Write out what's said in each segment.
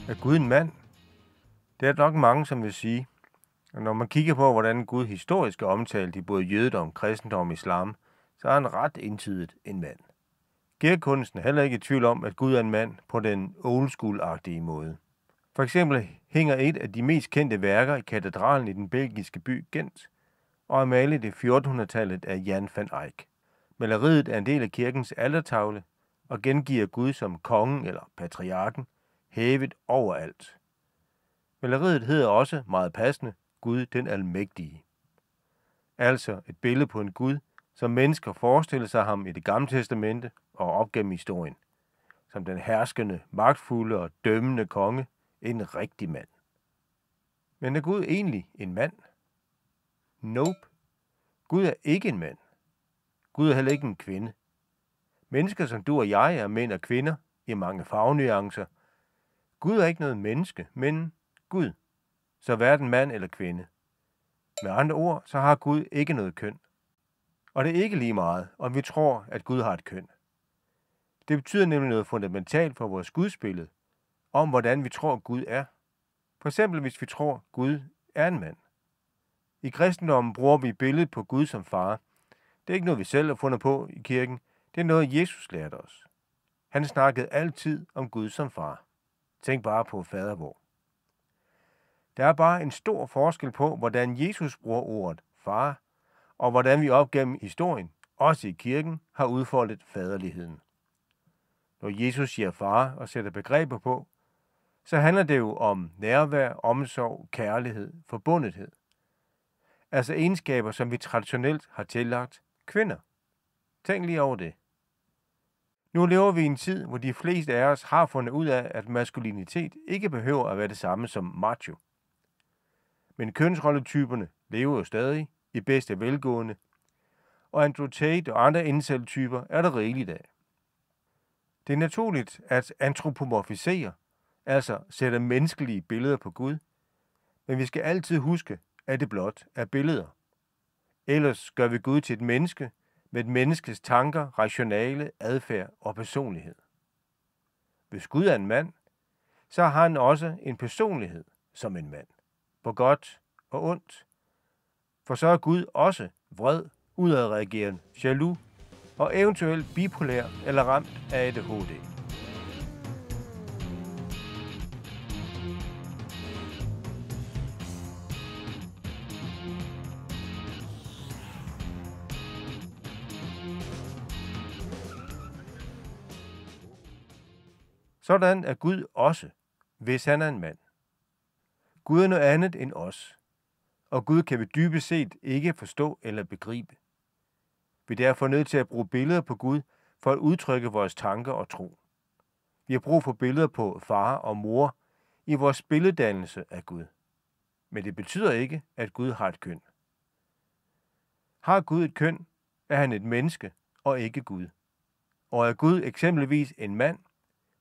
Er Gud en mand? Det er nok mange, som vil sige. Og når man kigger på, hvordan Gud historisk er omtalt i både jødedom, kristendom og islam, så er han ret entydigt en mand. Kirkekunsten er heller ikke i tvivl om, at Gud er en mand på den old school-agtige måde. For eksempel hænger et af de mest kendte værker i katedralen i den belgiske by Gent, og er malet i 1400-tallet af Jan van Eyck. Maleriet er en del af kirkens altertavle og gengiver Gud som kongen eller patriarken, hævet overalt. Maleriet hedder også meget passende Gud den Almægtige. Altså et billede på en Gud, som mennesker forestiller sig ham i Det Gamle Testamente og op gennem historien, som den herskende, magtfulde og dømmende konge, en rigtig mand. Men er Gud egentlig en mand? Nope. Gud er ikke en mand. Gud er heller ikke en kvinde. Mennesker som du og jeg er mænd og kvinder i mange farvenuancer. Gud er ikke noget menneske, men Gud. Så hverken mand eller kvinde. Med andre ord, så har Gud ikke noget køn. Og det er ikke lige meget, om vi tror, at Gud har et køn. Det betyder nemlig noget fundamentalt for vores gudsbillede, om hvordan vi tror, Gud er. For eksempel hvis vi tror, Gud er en mand. I kristendommen bruger vi billedet på Gud som far. Det er ikke noget, vi selv har fundet på i kirken. Det er noget, Jesus lærte os. Han snakkede altid om Gud som far. Tænk bare på fader vor. Der er bare en stor forskel på, hvordan Jesus bruger ordet far, og hvordan vi op gennem historien, også i kirken, har udfoldet faderligheden. Når Jesus siger far og sætter begreber på, så handler det jo om nærvær, omsorg, kærlighed, forbundethed. Altså egenskaber, som vi traditionelt har tillagt kvinder. Tænk lige over det. Nu lever vi i en tid, hvor de fleste af os har fundet ud af, at maskulinitet ikke behøver at være det samme som macho. Men kønsrolletyperne lever jo stadig i bedste velgående, og Andrew Tate og andre incel-typer er der rigeligt af. Det er naturligt at antropomorfisere, altså sætte menneskelige billeder på Gud, men vi skal altid huske, at det blot er billeder. Ellers gør vi Gud til et menneske med et menneskes tanker, rationale, adfærd og personlighed. Hvis Gud er en mand, så har han også en personlighed som en mand, på godt og ondt. For så er Gud også vred, udadreagerende, jaloux og eventuelt bipolær eller ramt af ADHD. Sådan er Gud også, hvis han er en mand. Gud er noget andet end os, og Gud kan vi dybest set ikke forstå eller begribe. Vi er derfor nødt til at bruge billeder på Gud for at udtrykke vores tanker og tro. Vi har brug for billeder på far og mor i vores billeddannelse af Gud. Men det betyder ikke, at Gud har et køn. Har Gud et køn, er han et menneske og ikke Gud. Og er Gud eksempelvis en mand,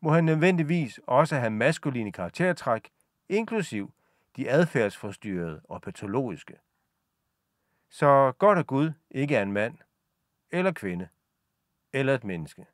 må han nødvendigvis også have maskuline karaktertræk, inklusiv de adfærdsforstyrrede og patologiske. Så godt at Gud ikke er en mand, eller kvinde, eller et menneske.